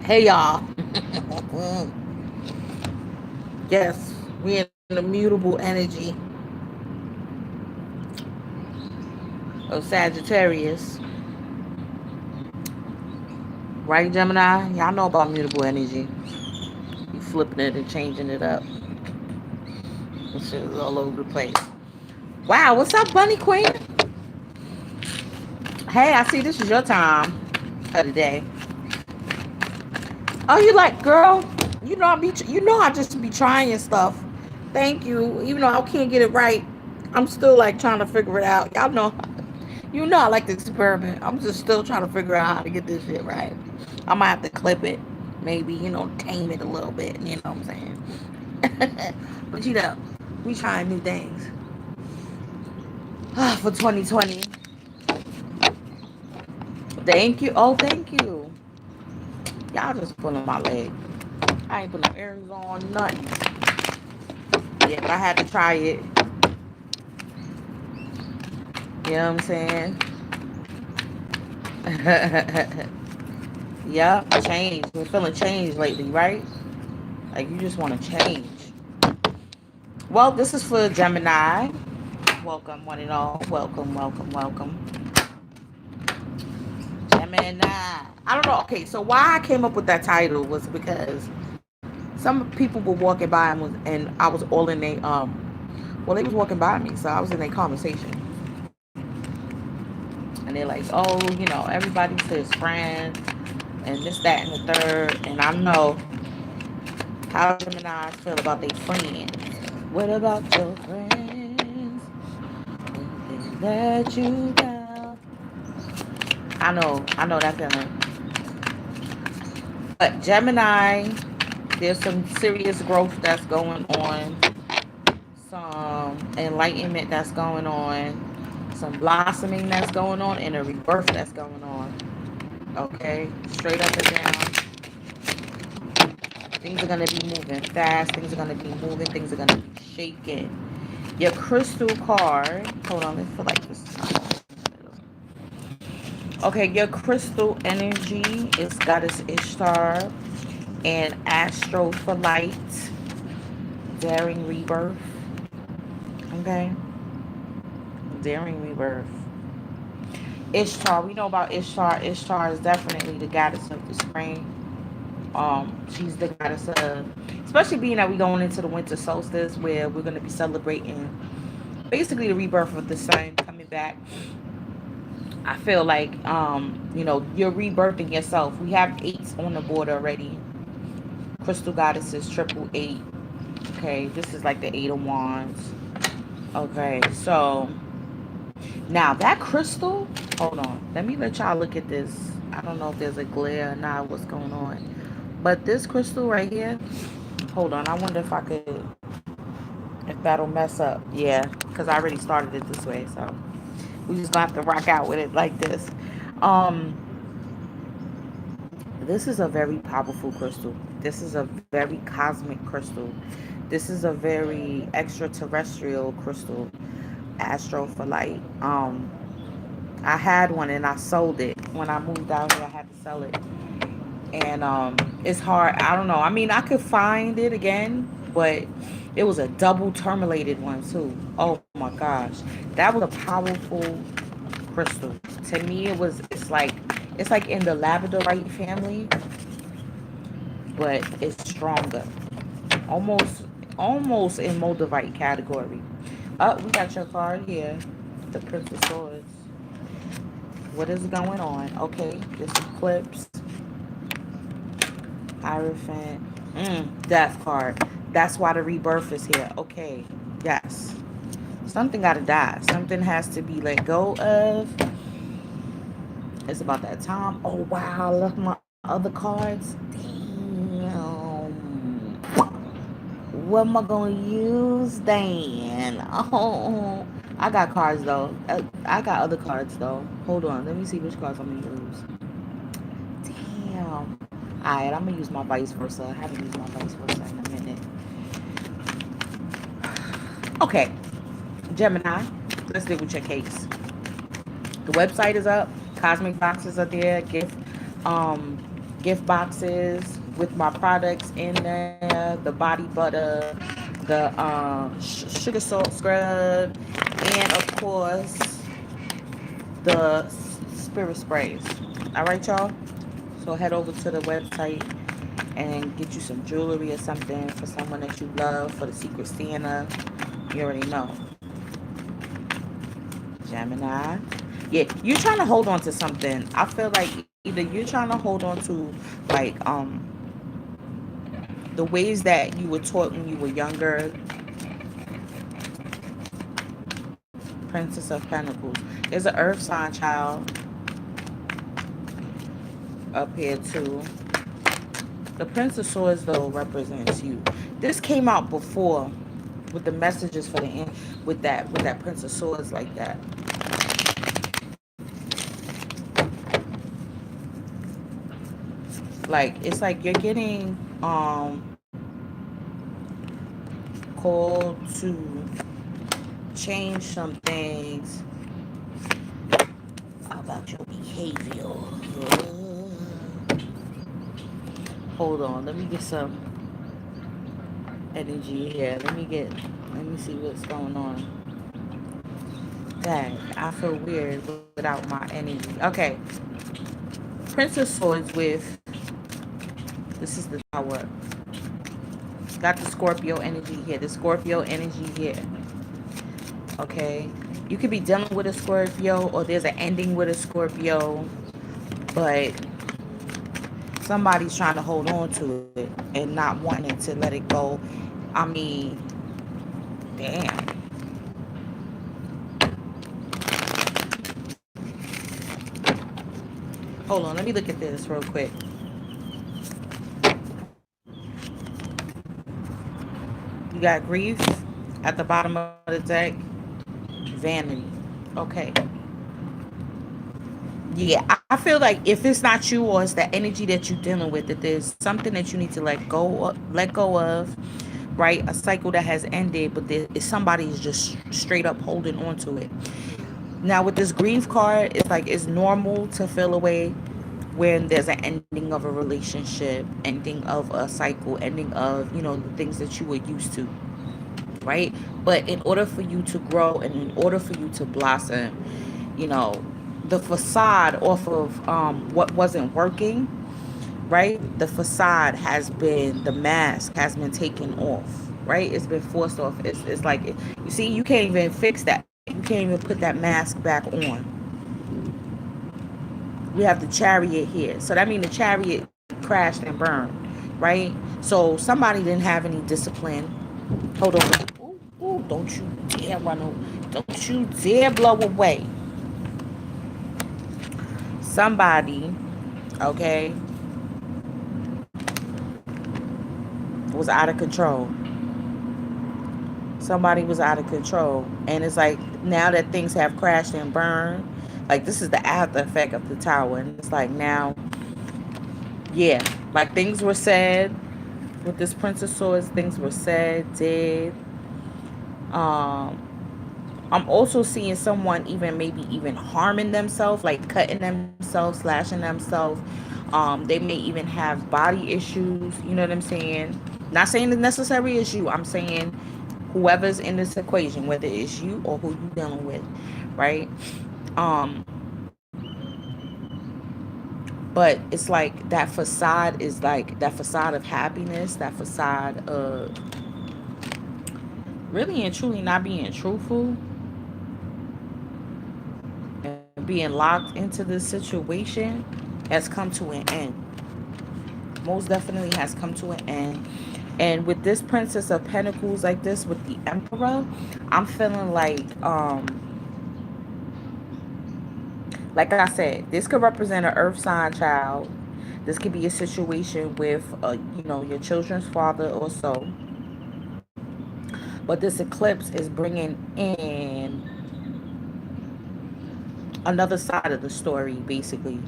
Hey y'all. Yes, we in the mutable energy of Sagittarius. Right, Gemini? Y'all know about mutable energy. You flipping it and changing it up. This shit is all over the place. Wow, what's up, Bunny Queen? Hey, I see this is your time of the day. Oh, you like, girl? I just be trying stuff. Thank you. Even though I can't get it right, I'm still like trying to figure it out. Y'all know, I like to experiment. I'm just still trying to figure out how to get this shit right. I might have to clip it, maybe tame it a little bit. You know what I'm saying? But we trying new things for 2020. Thank you. Oh, thank you. Y'all just pulling my leg. I ain't put no earrings on, nothing. Yeah, but I had to try it. You know what I'm saying? Yep, change. We're feeling change lately, right? Like you just want to change. Well, this is for Gemini. Welcome, one and all. Welcome, welcome, welcome. Gemini. I don't know. Okay, so why I came up with that title was because some people were walking by and I was all in they was walking by me, so I was in a conversation. And they're like, oh, everybody's his friend and this, that, and the third. And I know how Geminis feel about their friends. What about your friends when they let you down? I know that feeling. But Gemini, there's some serious growth that's going on, some enlightenment that's going on, some blossoming that's going on, and a rebirth that's going on. Okay, straight up and down. Things are gonna be moving fast. Things are gonna be moving. Things are gonna be shaking. Your crystal card. Hold on, let's feel like this. Okay, your crystal energy is Goddess Ishtar and Astro for Light, Daring Rebirth. Okay, Daring Rebirth. Ishtar, we know about Ishtar. Ishtar is definitely the goddess of the spring. She's the goddess of, especially being that we're going into the winter solstice where we're going to be celebrating basically the rebirth of the sun coming back. I feel like you're rebirthing yourself. We have eights on the board already. Crystal goddesses, triple eight. Okay, this is like the eight of wands. Okay, so now that crystal, hold on. Let me let y'all look at this. I don't know if there's a glare or not, what's going on. But this crystal right here, hold on. I wonder if that'll mess up. Yeah, because I already started it this way, so we just gonna have to rock out with it like this. Um, this is a very powerful crystal. This is a very cosmic crystal. This is a very extraterrestrial crystal. Astro for light. I had one and I sold it when I moved out here. I had to sell it, and it's hard. I don't know. I mean, I could find it again, but it was a double terminated one too. Oh my gosh, that was a powerful crystal. To me, it's like in the labradorite family, but it's stronger. Almost, almost in moldavite category. We got your card here, the Prince of Swords. What is going on? Okay, this eclipse, Hierophant, Death card. That's why the rebirth is here. Okay, yes. Something gotta die. Something has to be let go of. It's about that time. Oh wow, I left my other cards. Damn. What am I gonna use then? Oh, I got cards though. I got other cards though. Hold on, let me see which cards I'm gonna use. Damn. Alright, I'm gonna use my vice versa. I haven't used my vice versa in a minute. Okay, Gemini, let's deal with your case. The website is up. Cosmic boxes are there. Gift. Um, gift boxes with my products in there, the body butter, the sugar salt scrub, and of course the spirit sprays. All right, y'all. So head over to the website and get you some jewelry or something for someone that you love, for the Secret Santa. You already know. Gemini. Yeah, you're trying to hold on to something. I feel like either you're trying to hold on to like the ways that you were taught when you were younger. Princess of Pentacles. There's an earth sign child up here too. The Prince of Swords though represents you. This came out before with the messages for the end with that Prince of Swords like that. Like it's like you're getting called to change some things about your behavior. Hold on, let me get some energy here. Let me see what's going on. Dang, I feel weird without my energy. Okay, Prince of Swords with, this is the Tower. Got the Scorpio energy here. The Scorpio energy here. Okay, you could be dealing with a Scorpio, or there's an ending with a Scorpio, but somebody's trying to hold on to it and not wanting to let it go. I mean, damn. Hold on, let me look at this real quick. You got grief at the bottom of the deck. Vanity. Okay. Yeah, I feel like if it's not you or it's the energy that you're dealing with, that there's something that you need to let go of, right? A cycle that has ended, but there is somebody is just straight up holding on to it. Now with this grief card, it's like it's normal to feel away when there's an ending of a relationship, ending of a cycle, ending of, you know, the things that you were used to, right? But in order for you to grow and in order for you to blossom, you know, the facade off of what wasn't working, right? The facade has been, the mask has been taken off, right? It's been forced off. It's like, you see, you can't even fix that. You can't even put that mask back on. We have the Chariot here. So that means the Chariot crashed and burned, right? So somebody didn't have any discipline. Hold on. Ooh, ooh, don't you dare run away. Don't you dare blow away. Somebody, okay, was out of control. Somebody was out of control. And it's like now that things have crashed and burned, like this is the after effect of the Tower. And it's like now, yeah, like things were said with this Prince of Swords, things were said, did. Um, I'm also seeing someone even maybe even harming themselves, like cutting themselves, slashing themselves. They may even have body issues. You know what I'm saying? Not saying the necessary is you. I'm saying whoever's in this equation, whether it's you or who you dealing with, right? Um, but it's like that facade is like that facade of happiness, that facade of really and truly not being truthful and being locked into this situation has come to an end. Most definitely has come to an end. And with this Princess of Pentacles like this with the Emperor, I'm feeling like I said, this could represent an earth sign child. This could be a situation with you know, your children's father or so. But this eclipse is bringing in another side of the story, basically,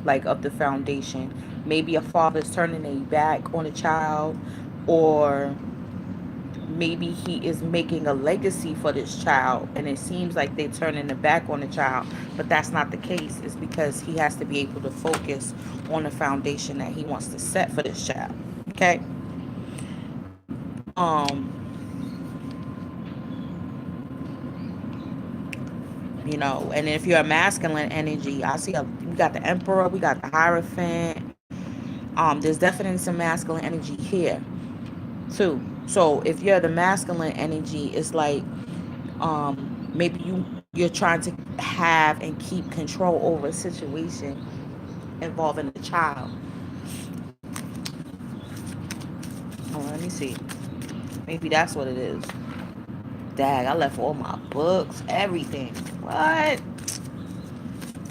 like of the foundation. Maybe a father's turning a back on a child, or maybe he is making a legacy for this child, and it seems like they're turning the back on the child, but that's not the case. It's because he has to be able to focus on the foundation that he wants to set for this child. Okay. And if you're a masculine energy, I see we got the emperor, we got the hierophant. There's definitely some masculine energy here too. So if you're the masculine energy, it's like maybe you're trying to have and keep control over a situation involving a child. Let me see. Maybe that's what it is. Dag, I left all my books, everything. What?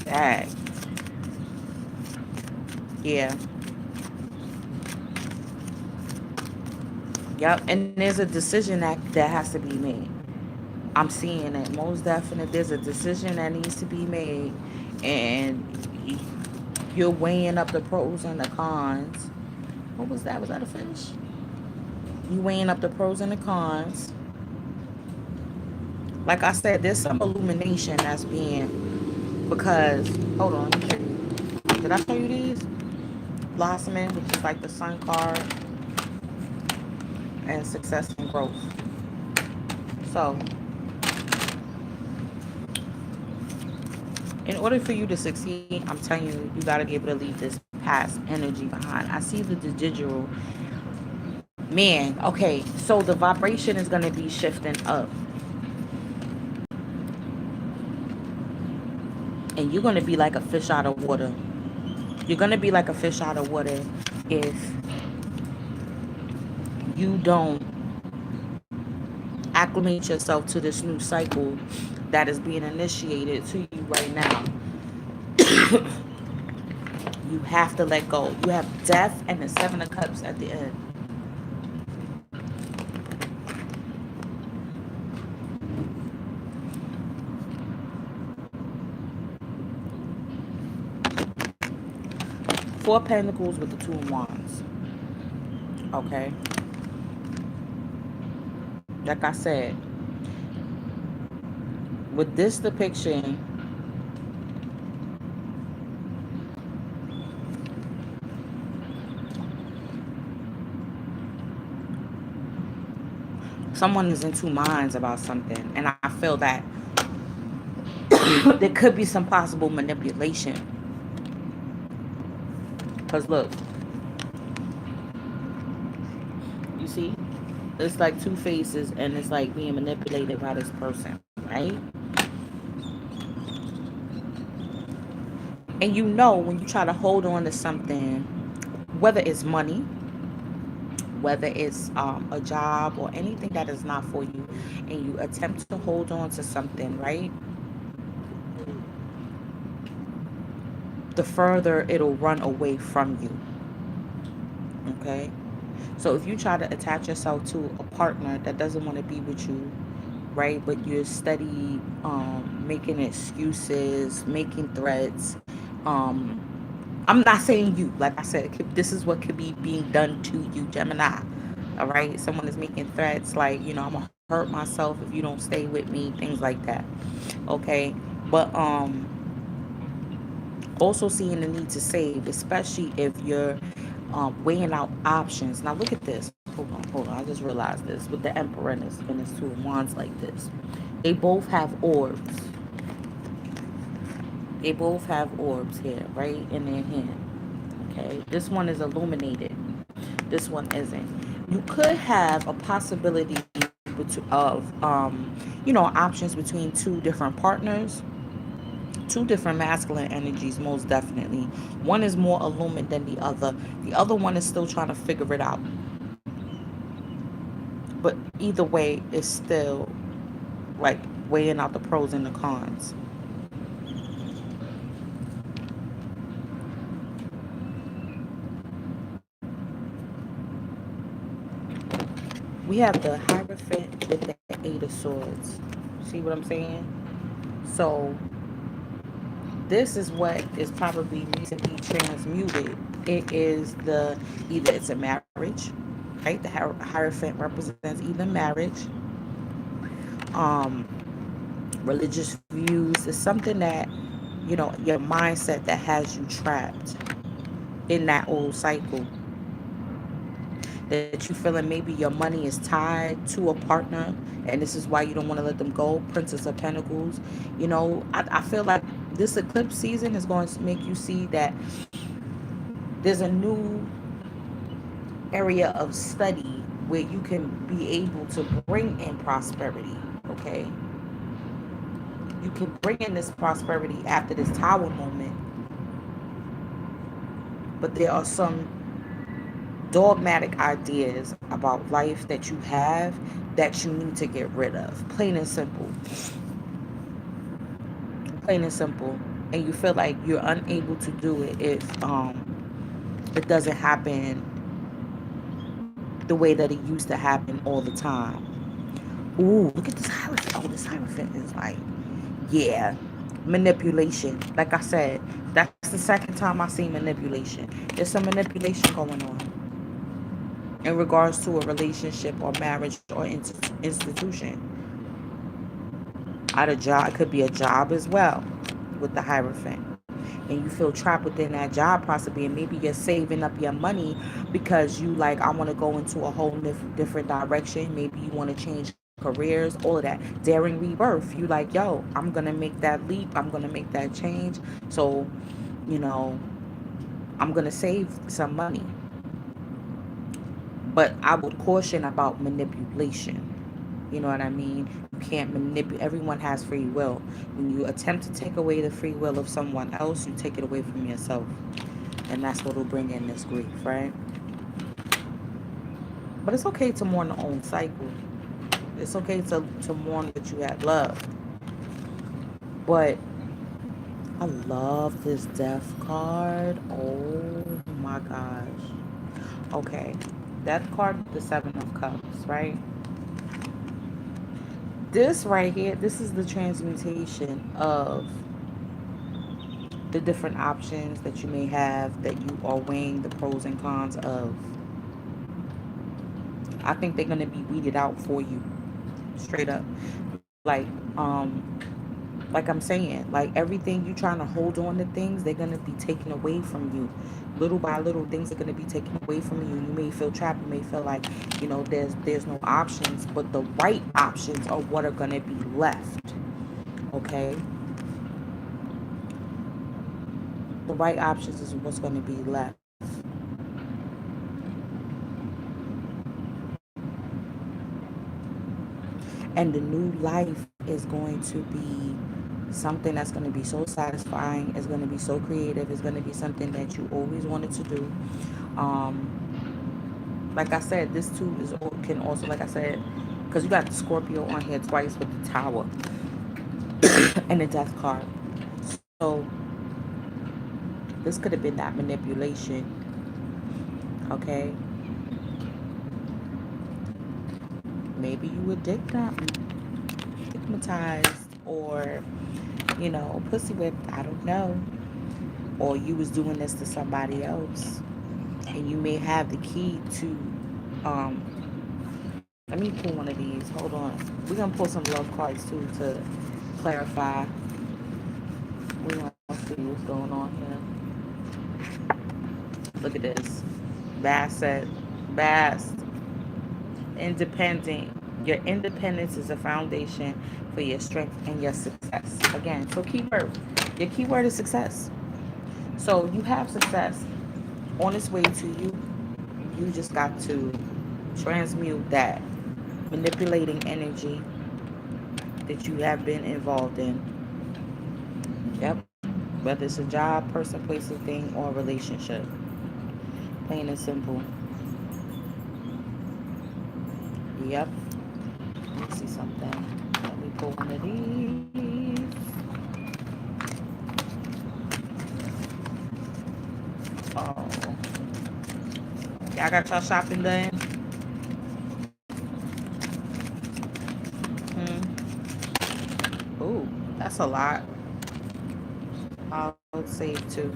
Dag. Yeah. Yep. And there's a decision that has to be made. I'm seeing it. Most definitely, there's a decision that needs to be made. And you're weighing up the pros and the cons. What was that? Was that a fish? You weighing up the pros and the cons. Like I said, there's some illumination that's being, because hold on, let me show you. Did I show you these? Blossoming, which is like the sun card, and success and growth. So in order for you to succeed, I'm telling you, you got to be able to leave this past energy behind. I see the digital. Man, okay, so the vibration is going to be shifting up. And you're going to be like a fish out of water. You're going to be like a fish out of water if you don't acclimate yourself to this new cycle that is being initiated to you right now. You have to let go. You have death and the Seven of Cups at the end. Four Pentacles with the Two of Wands. Okay. Like I said, with this depiction, someone is in two minds about something, and I feel that there could be some possible manipulation. Because look, you see, it's like two faces, and it's like being manipulated by this person, right? And when you try to hold on to something, whether it's money, whether it's a job or anything that is not for you, and you attempt to hold on to something, right? The further it'll run away from you. Okay? So if you try to attach yourself to a partner that doesn't want to be with you, right? But you're steady making excuses, making threats. I'm not saying you. Like I said, this is what could be being done to you, Gemini. All right? Someone is making threats like, I'm going to hurt myself if you don't stay with me, things like that. Okay? But also seeing the need to save, especially if you're weighing out options. Now look at this. Hold on. I just realized this with the Emperor and his Two of Wands like this. They both have orbs. They both have orbs here, right in their hand. Okay, this one is illuminated. This one isn't. You could have a possibility of options between two different partners. Two different masculine energies, most definitely. One is more illumined than the other. The other one is still trying to figure it out. But either way, it's still like weighing out the pros and the cons. We have the Hierophant with the Eight of Swords. See what I'm saying? So this is what is probably needs to be transmuted. It is either it's a marriage, right? The Hierophant represents either marriage, um, religious views. It's something that, you know, your mindset that has you trapped in that old cycle, that you feeling maybe your money is tied to a partner, and this is why you don't want to let them go. Princess of Pentacles. You know, I feel like this eclipse season is going to make you see that there's a new area of study where you can be able to bring in prosperity. Okay, you can bring in this prosperity after this tower moment, but there are some dogmatic ideas about life that you have that you need to get rid of. Plain and simple. Plain and simple. And you feel like you're unable to do it if it doesn't happen the way that it used to happen all the time. Ooh, look at this Hierophant. Oh, this Hierophant is like, yeah, manipulation. Like I said, that's the second time I seen manipulation. There's some manipulation going on in regards to a relationship or marriage or institution. At a job, it could be a job as well with the Hierophant. And you feel trapped within that job possibly, and maybe you're saving up your money because you like, I want to go into a whole different direction. Maybe you want to change careers, all of that. Daring rebirth. You like, yo, I'm gonna make that leap, I'm gonna make that change. So, you know, I'm gonna save some money. But I would caution about manipulation. You know what I mean? You can't manipulate. Everyone has free will. When you attempt to take away the free will of someone else, you take it away from yourself. And that's what will bring in this grief, right? But it's okay to mourn the own cycle. It's okay to mourn what you had loved. But I love this death card. Oh my gosh. Okay. Death card, the Seven of Cups, right? This right here, this is the transmutation of the different options that you may have that you are weighing the pros and cons of. I think they're going to be weeded out for you straight up. Like I'm saying, like everything you trying to hold on to things, they're going to be taken away from you. Little by little, things are going to be taken away from you. You may feel trapped. You may feel like, you know, there's no options, but the right options are what are going to be left. Okay? The right options is what's going to be left. And the new life is going to be something that's going to be so satisfying. It's going to be so creative. It's going to be something that you always wanted to do. Like I said, this too is can also, like I said, because you got the Scorpio on here twice with the Tower and the Death card. So this could have been that manipulation. Okay, maybe you were stigmatized, or you know, pussy whipped. I don't know. Or you was doing this to somebody else, and you may have the key to let me pull one of these. Hold on. We're gonna pull some love cards too to clarify. We want to see what's going on here. Look at this. Bassett. Bass. Independent. Your independence is a foundation for your strength and your success. Again, so keyword. Your keyword is success. So you have success on its way to you. You just got to transmute that manipulating energy that you have been involved in. Yep. Whether it's a job, person, place, or thing, or a relationship. Plain and simple. Yep. Let me see something. Let me pull one of these. Oh. Y'all got y'all shopping done? Ooh, that's a lot. I'll save too.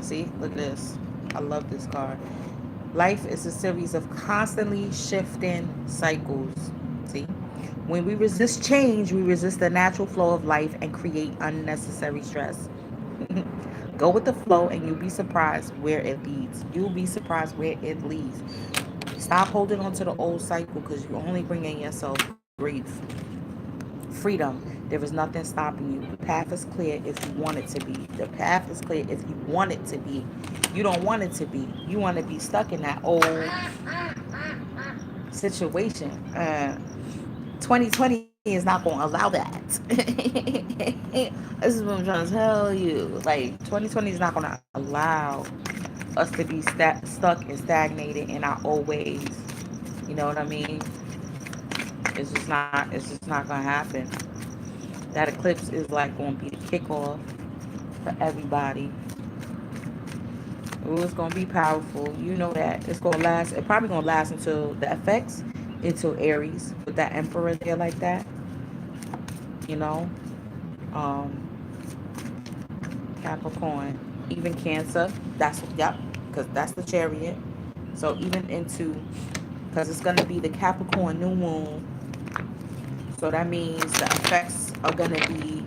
See, look at this. I love this card. Life is a series of constantly shifting cycles. See? When we resist change, we resist the natural flow of life and create unnecessary stress. Go with the flow and you'll be surprised where it leads. You'll be surprised where it leads. Stop holding on to the old cycle because you only bring in yourself grief. Freedom. There is nothing stopping you. The path is clear if you want it to be. The path is clear if you want it to be. You don't want it to be. You want to be stuck in that old situation. 2020 is not going to allow that. This is what I'm trying to tell you. Like, 2020 is not going to allow us to be stuck and stagnated in our old ways. You know what I mean? It's just not gonna happen. That eclipse is like gonna be the kickoff for everybody. Ooh, it's gonna be powerful. You know that. It's gonna last. It's probably gonna last until the effects until Aries with that emperor there like that. You know, um, Capricorn, even Cancer. That's yep, because that's the chariot. So even into because it's gonna be the Capricorn new moon. So that means the effects are gonna be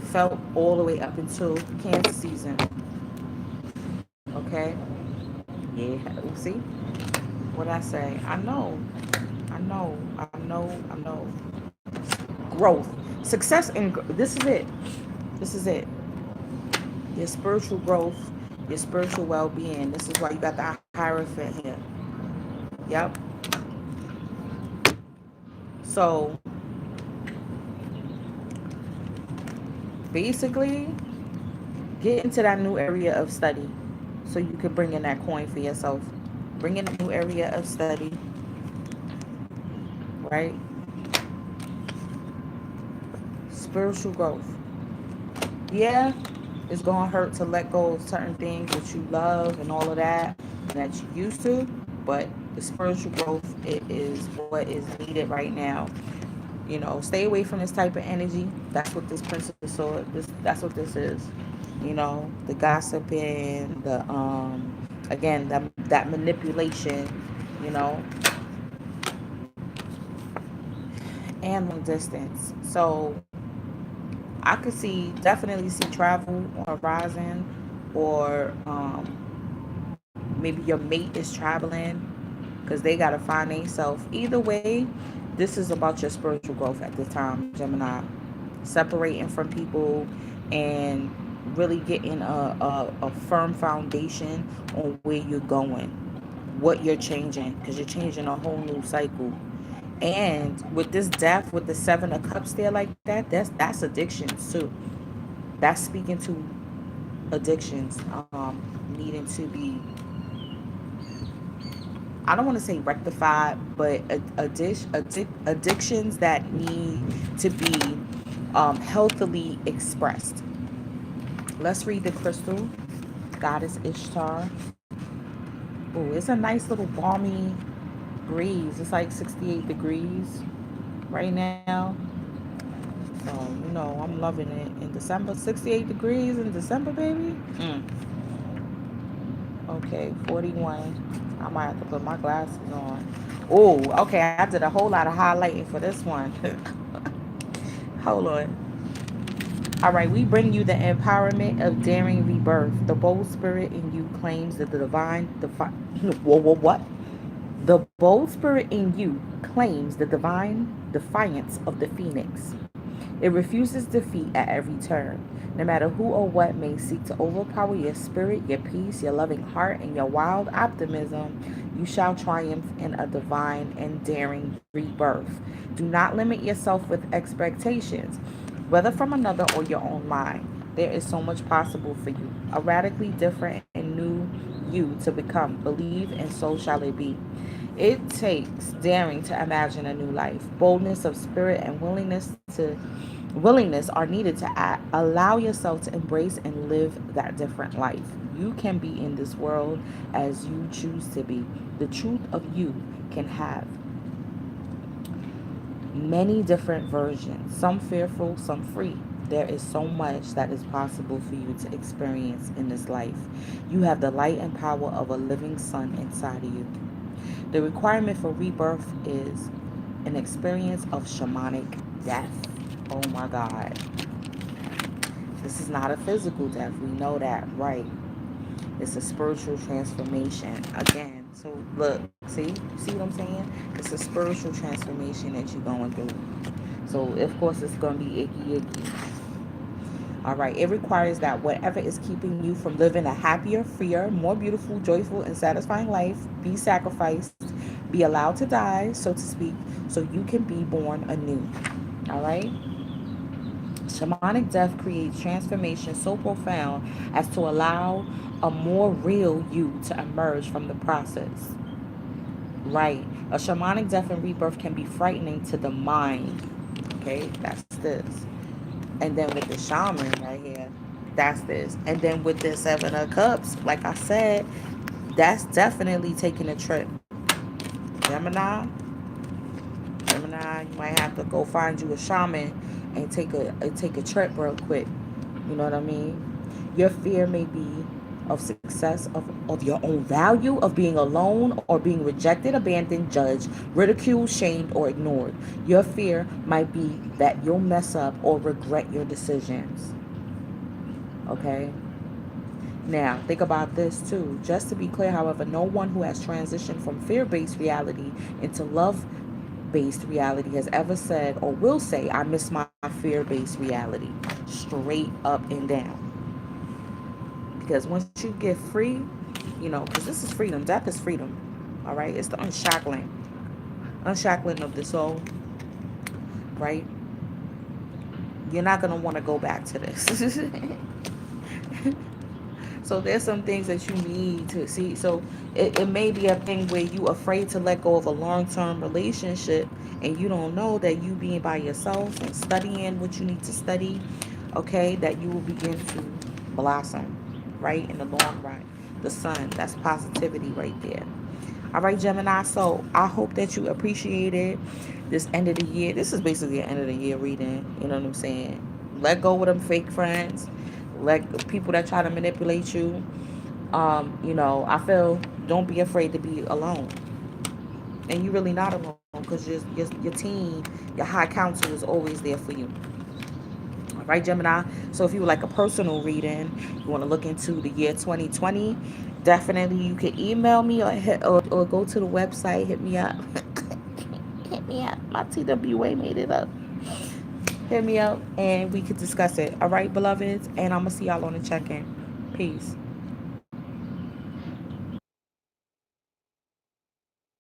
felt all the way up until Cancer season. Okay? Yeah. See? What I say? I know. I know. I know. I know. Growth. Success and this is it. This is it. Your spiritual growth, your spiritual well-being. This is why you got the Hierophant here. Yep. So basically, get into that new area of study so you can bring in that coin for yourself. Bring in a new area of study, right? Spiritual growth. Yeah, it's gonna hurt to let go of certain things that you love and all of that and that you used to, but the spiritual growth it is what is needed right now. You know, stay away from this type of energy. That's what this Prince of Swords. That's what this is. You know, the gossiping, the again that manipulation. You know, and long distance. So I could definitely see travel on horizon, or maybe your mate is traveling because they gotta find themselves. Either way, this is about your spiritual growth at this time, Gemini. Separating from people and really getting a firm foundation on where you're going, what you're changing, because you're changing a whole new cycle. And with this death, with the Seven of Cups there like that, that's addictions too. That's speaking to addictions needing to be, I don't want to say rectified, but addictions that need to be healthily expressed. Let's read the crystal, Goddess Ishtar. Oh, it's a nice little balmy breeze. It's like 68 degrees right now. So, I'm loving it. In December, 68 degrees in December, baby. Okay, 41. I might have to put my glasses on. Oh, okay. I did a whole lot of highlighting for this one. Hold on. All right, we bring you the empowerment of daring rebirth. The bold spirit in you claims that the whoa, whoa, what? The bold spirit in you claims the divine defiance of the phoenix. It refuses defeat at every turn. No matter who or what may seek to overpower your spirit, your peace, your loving heart, and your wild optimism, you shall triumph in a divine and daring rebirth. Do not limit yourself with expectations, whether from another or your own mind. There is so much possible for you, a radically different and new you to become. Believe, and so shall it be. It takes daring to imagine a new life. Boldness of spirit and willingness are needed to allow yourself to embrace and live that different life. You can be in this world as you choose to be. The truth of you can have many different versions, some fearful, some free. There is so much that is possible for you to experience in this life. You have the light and power of a living sun inside of you. The requirement for rebirth is an experience of shamanic death. Oh my God. This is not a physical death. We know that, right? It's a spiritual transformation. Again, so look, see what I'm saying? It's a spiritual transformation that you're going through. So, of course, it's going to be icky, icky. All right. It requires that whatever is keeping you from living a happier, freer, more beautiful, joyful, and satisfying life be sacrificed, be allowed to die, so to speak, so you can be born anew. All right. Shamanic death creates transformation so profound as to allow a more real you to emerge from the process. Right. A shamanic death and rebirth can be frightening to the mind. Okay, that's this. And then with the shaman right here, that's this. And then with the Seven of Cups, like I said, that's definitely taking a trip. Gemini, Gemini, you might have to go find you a shaman and take a trip real quick. You know what I mean? Your fear may be of success, of your own value, of being alone or being rejected, abandoned, judged, ridiculed, shamed, or ignored. Your fear might be that you'll mess up or regret your decisions. Okay? Now, think about this too. Just to be clear, however, no one who has transitioned from fear based reality into love based reality has ever said or will say, I miss my fear based reality. Straight up and down. Because once you get free, you know, because this is freedom, death is freedom. All right? It's the unshackling of the soul, right? You're not going to want to go back to this. So there's some things that you need to see. So it may be a thing where you afraid to let go of a long-term relationship and you don't know that you being by yourself and studying what you need to study, okay, that you will begin to blossom, right, in the long run. The sun, that's positivity right there. All right, Gemini. So I hope that you appreciated this end of the year. This is basically an end of the year reading. You know what I'm saying? Let go of them fake friends. Let people that try to manipulate you. You know, I feel don't be afraid to be alone. And you're really not alone because your team, your high council is always there for you. All right, Gemini. So if you would like a personal reading, you want to look into the year 2020, definitely you can email me or go to the website, hit me up. Hit me up. My TWA made it up. Hit me up and we could discuss it. All right, beloveds. And I'm going to see y'all on the check in. Peace.